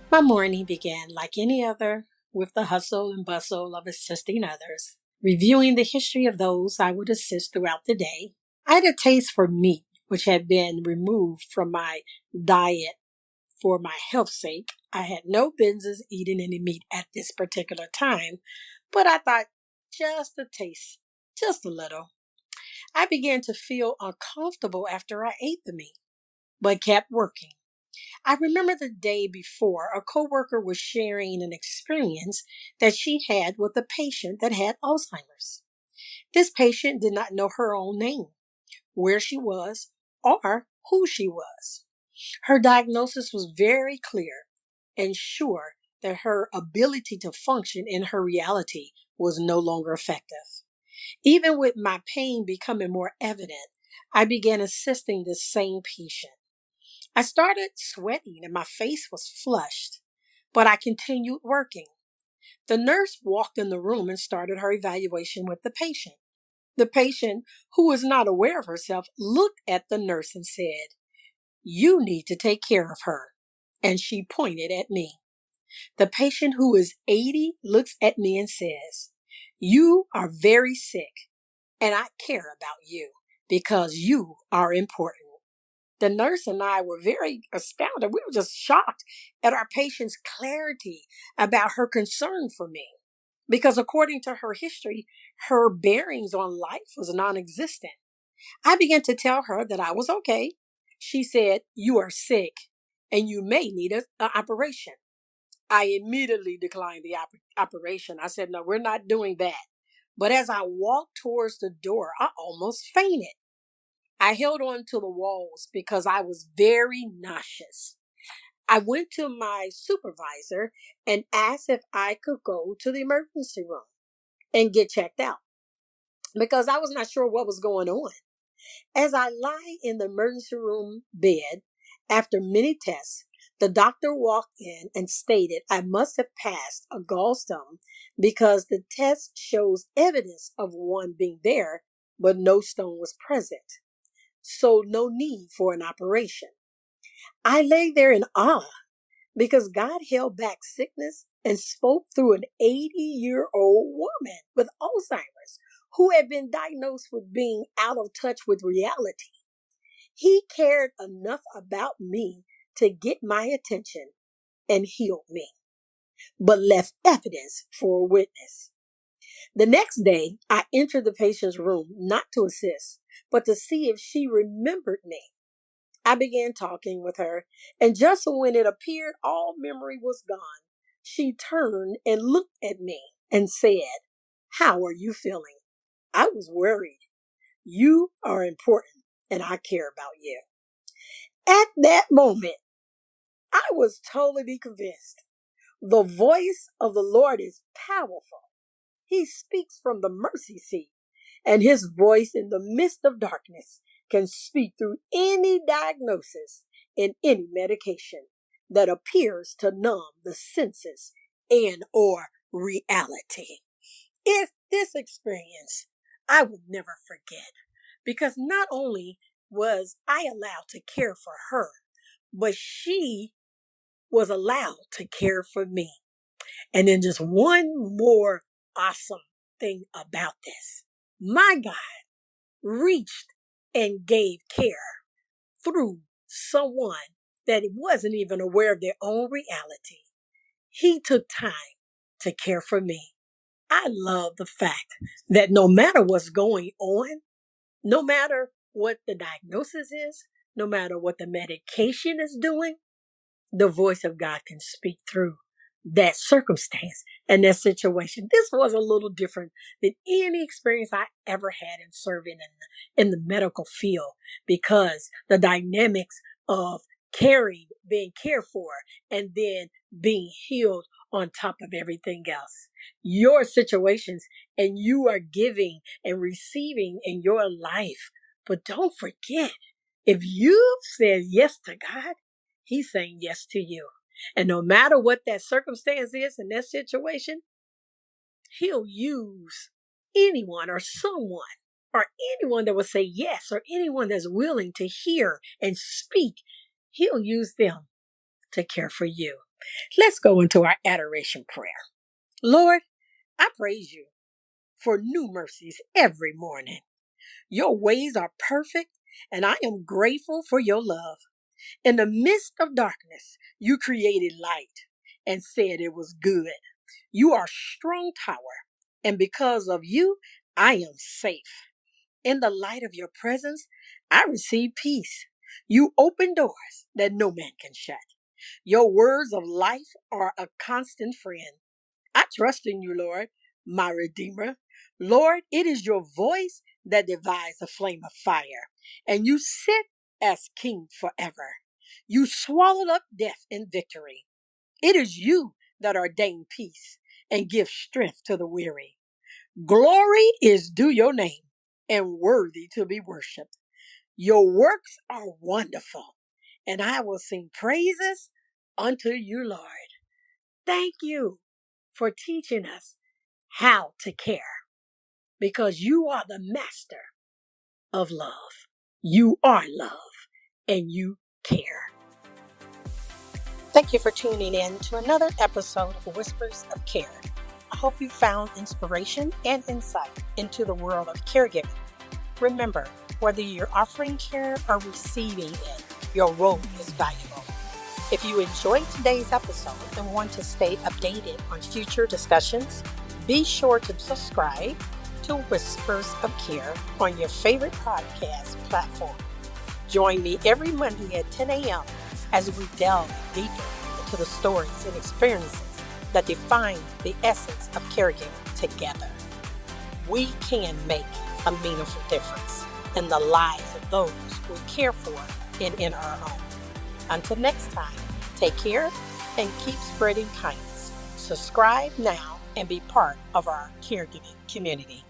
My morning began like any other with the hustle and bustle of assisting others, reviewing the history of those I would assist throughout the day. I had a taste for meat, which had been removed from my diet for my health's sake. I had no business eating any meat at this particular time, but I thought just a taste, just a little. I began to feel uncomfortable after I ate the meat, but kept working. I remember the day before, a coworker was sharing an experience that she had with a patient that had Alzheimer's. This patient did not know her own name, where she was, or who she was. Her diagnosis was very clear and sure that her ability to function in her reality was no longer effective. Even with my pain becoming more evident, I began assisting this same patient. I started sweating and my face was flushed, but I continued working. The nurse walked in the room and started her evaluation with the patient. The patient, who was not aware of herself, looked at the nurse and said, "You need to take care of her." And she pointed at me. The patient, who is 80, looks at me and says, "You are very sick, and I care about you because you are important." The nurse and I were very astounded. We were just shocked at our patient's clarity about her concern for me. Because according to her history, her bearings on life was non existent. I began to tell her that I was okay. She said, "You are sick and you may need an operation." I immediately declined the operation. I said, "No, we're not doing that." But as I walked towards the door, I almost fainted. I held on to the walls because I was very nauseous. I went to my supervisor and asked if I could go to the emergency room and get checked out because I was not sure what was going on. As I lie in the emergency room bed after many tests, the doctor walked in and stated I must have passed a gallstone because the test shows evidence of one being there, but no stone was present. So no need for an operation. I lay there in awe because God held back sickness and spoke through an 80-year-old woman with Alzheimer's who had been diagnosed with being out of touch with reality. He cared enough about me to get my attention and healed me, but left evidence for a witness. The next day, I entered the patient's room not to assist, but to see if she remembered me. I began talking with her, and just when it appeared all memory was gone, she turned and looked at me and said, "How are you feeling?" I was worried. "You are important, and I care about you." At that moment, I was totally convinced. The voice of the Lord is powerful. He speaks from the mercy seat, and his voice in the midst of darkness can speak through any diagnosis and any medication that appears to numb the senses and or reality. If this experience I will never forget because not only was I allowed to care for her, but she was allowed to care for me. And then just one more awesome thing about this. My God reached and gave care through someone that wasn't even aware of their own reality. He took time to care for me. I love the fact that no matter what's going on, no matter what the diagnosis is, no matter what the medication is doing, the voice of God can speak through that circumstance and that situation. This was a little different than any experience I ever had in serving in the medical field because the dynamics of caring, being cared for, and then being healed on top of everything else. Your situations and you are giving and receiving in your life. But don't forget, if you've said yes to God, He's saying yes to you. And no matter what that circumstance is in that situation, he'll use anyone or someone or anyone that will say yes or anyone that's willing to hear and speak. He'll use them to care for you. Let's go into our adoration prayer. Lord, I praise you for new mercies every morning. Your ways are perfect, and I am grateful for your love. In the midst of darkness, you created light and said it was good. You are a strong tower, and because of you, I am safe. In the light of your presence, I receive peace. You open doors that no man can shut. Your words of life are a constant friend. I trust in you, Lord, my Redeemer. Lord, it is your voice that divides a flame of fire, and you sit as King forever. You swallowed up death in victory. It is you that ordain peace and give strength to the weary. Glory is due your name and worthy to be worshiped. Your works are wonderful, and I will sing praises unto you, Lord. Thank you for teaching us how to care because you are the master of love. You are love and you care. Thank you for tuning in to another episode of Whispers of Care. I hope you found inspiration and insight into the world of caregiving. Remember, whether you're offering care or receiving it, your role is valuable. If you enjoyed today's episode and want to stay updated on future discussions, be sure to subscribe to Whispers of Care on your favorite podcast platform. Join me every Monday at 10 a.m. as we delve deeper into the stories and experiences that define the essence of caregiving together. We can make a meaningful difference in the lives of those we care for and in our own. Until next time, take care and keep spreading kindness. Subscribe now and be part of our caregiving community.